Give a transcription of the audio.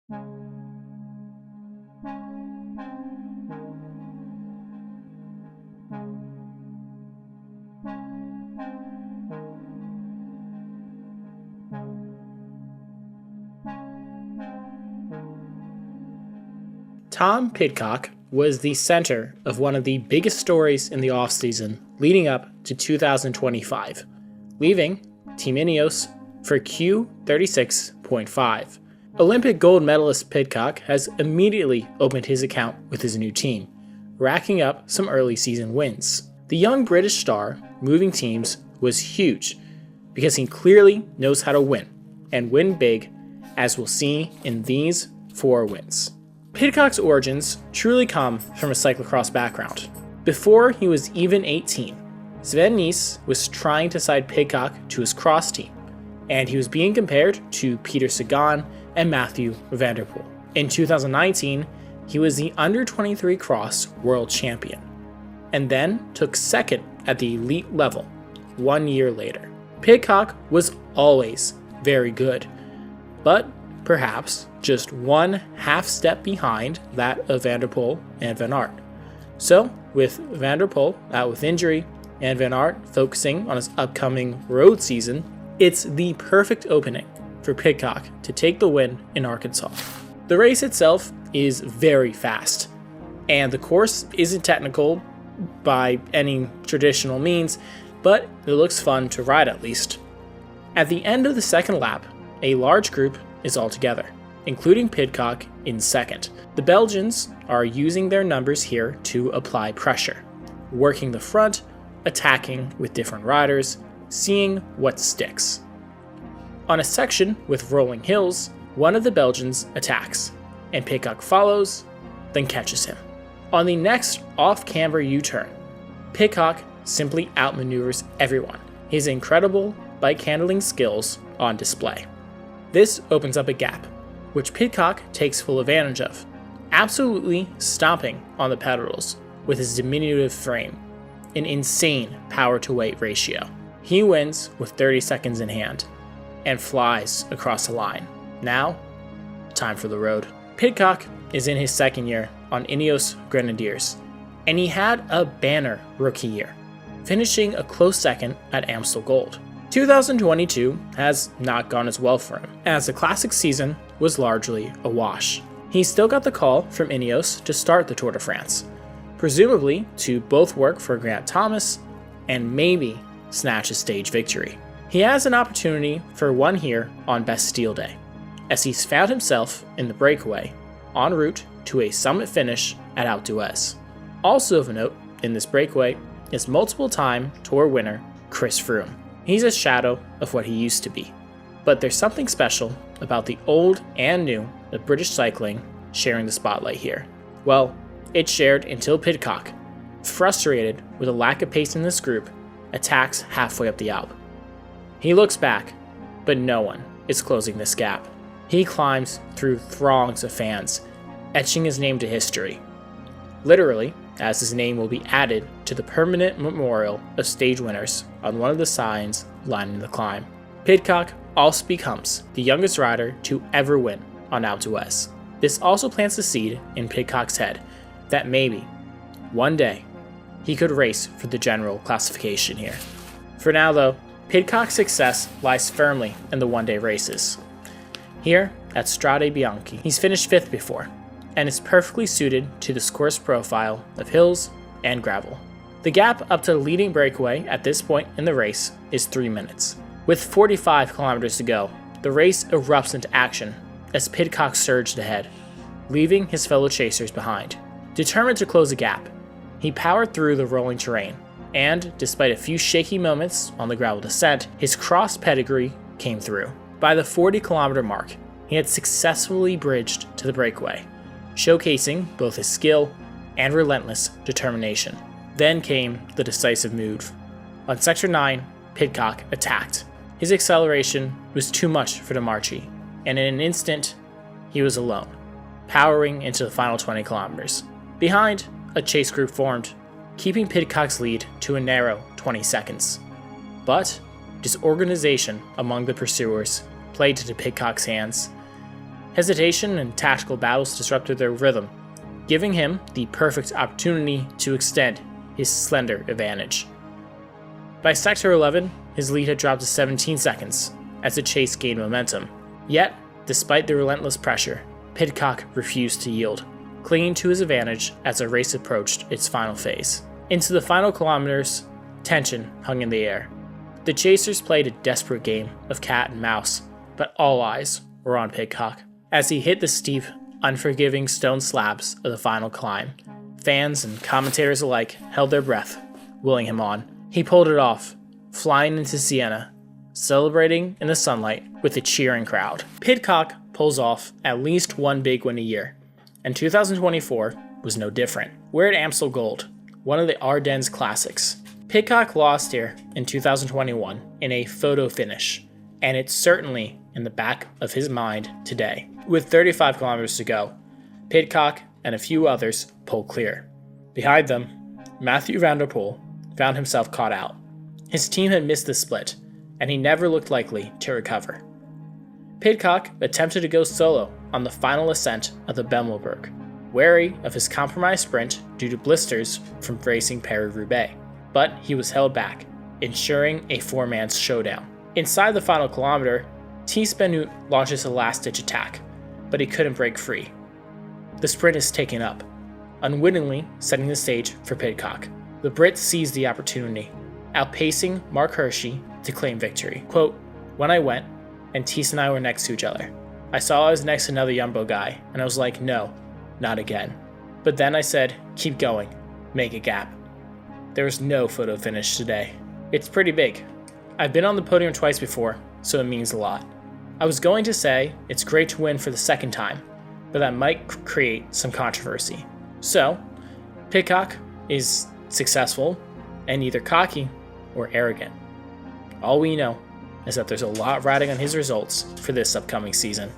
Tom Pidcock was the center of one of the biggest stories in the offseason leading up to 2025, leaving Team Ineos for Q36.5. Olympic gold medalist Pidcock has immediately opened his account with his new team, racking up some early season wins. The young British star moving teams was huge because he clearly knows how to win, and win big, as we'll see in these 4 wins. Pidcock's origins truly come from a cyclocross background. Before he was even 18, Sven Nys was trying to side Pidcock to his cross team, and he was being compared to Peter Sagan and Mathieu van der Poel. In 2019, he was the under-23 cross world champion, and then took second at the elite level 1 year later. Pidcock was always very good, but perhaps just one half step behind that of Van der Poel and Van Aert. So, with Van der Poel out with injury and Van Aert focusing on his upcoming road season, it's the perfect opening for Pidcock to take the win in Arkansas. The race itself is very fast, and the course isn't technical by any traditional means, but it looks fun to ride at least. At the end of the second lap, a large group is all together, including Pidcock in second. The Belgians are using their numbers here to apply pressure, working the front, attacking with different riders, seeing what sticks. On a section with rolling hills, one of the Belgians attacks, and Pidcock follows, then catches him. On the next off-camber U-turn, Pidcock simply outmaneuvers everyone, his incredible bike handling skills on display. This opens up a gap, which Pidcock takes full advantage of, absolutely stomping on the pedals with his diminutive frame, an insane power-to-weight ratio. He wins with 30 seconds in hand, and flies across the line. Now, time for the road. Pidcock is in his second year on Ineos Grenadiers, and he had a banner rookie year, finishing a close second at Amstel Gold. 2022 has not gone as well for him, as the classic season was largely a wash. He still got the call from Ineos to start the Tour de France, presumably to both work for Grant Thomas and maybe snatch a stage victory. He has an opportunity for one here on Bastille Day, as he's found himself in the breakaway en route to a summit finish at Alpe d'Huez. Also of note in this breakaway is multiple-time Tour winner Chris Froome. He's a shadow of what he used to be, but there's something special about the old and new of British cycling sharing the spotlight here. Well, it's shared until Pidcock, frustrated with a lack of pace in this group, attacks halfway up the Alpe. He looks back, but no one is closing this gap. He climbs through throngs of fans, etching his name to history. Literally, as his name will be added to the permanent memorial of stage winners on one of the signs lining the climb. Pidcock also becomes the youngest rider to ever win on Alpe d'Huez. This also plants the seed in Pidcock's head that maybe, one day, he could race for the general classification here. For now though, Pidcock's success lies firmly in the one-day races. Here at Strade Bianche, he's finished 5th before, and is perfectly suited to this course profile of hills and gravel. The gap up to the leading breakaway at this point in the race is 3 minutes. With 45 kilometers to go, the race erupts into action as Pidcock surged ahead, leaving his fellow chasers behind. Determined to close the gap, he powered through the rolling terrain, and despite a few shaky moments on the gravel descent, his cross pedigree came through. By the 40-kilometer mark, he had successfully bridged to the breakaway, showcasing both his skill and relentless determination. Then came the decisive move. On Sector 9, Pidcock attacked. His acceleration was too much for DeMarchi, and in an instant, he was alone, powering into the final 20 kilometers. Behind, a chase group formed, keeping Pidcock's lead to a narrow 20 seconds. But disorganization among the pursuers played into Pidcock's hands, Hesitation and tactical battles disrupted their rhythm, giving him the perfect opportunity to extend his slender advantage. By Sector 11, his lead had dropped to 17 seconds as the chase gained momentum. Yet, despite the relentless pressure, Pidcock refused to yield, clinging to his advantage as the race approached its final phase. Into the final kilometers, tension hung in the air. The chasers played a desperate game of cat and mouse, but all eyes were on Pidcock. As he hit the steep, unforgiving stone slabs of the final climb, fans and commentators alike held their breath, willing him on. He pulled it off, flying into Siena, celebrating in the sunlight with a cheering crowd. Pidcock pulls off at least one big win a year, and 2024 was no different. We're at Amstel Gold, one of the Ardennes classics. Pidcock lost here in 2021 in a photo finish, and it's certainly in the back of his mind today. With 35 kilometers to go, Pidcock and a few others pulled clear. Behind them, Mathieu van der Poel found himself caught out. His team had missed the split, and he never looked likely to recover. Pidcock attempted to go solo on the final ascent of the Bemelberg, wary of his compromised sprint due to blisters from racing Paris-Roubaix, but he was held back, ensuring a four-man showdown. Inside the final kilometer, Thies Benoot launches a last-ditch attack, but he couldn't break free. The sprint is taken up, unwittingly setting the stage for Pidcock. The Brit seized the opportunity, outpacing Mark Hirschi to claim victory. Quote, "When I went, and Thies and I were next to each other, I saw I was next to another Jumbo guy, and I was like, no, not again. But then I said, keep going, make a gap." There was no photo finish today. It's pretty big. I've been on the podium twice before, so it means a lot. I was going to say it's great to win for the second time, but that might create some controversy. So, Pidcock is successful and either cocky or arrogant. All we know is that there's a lot riding on his results for this upcoming season.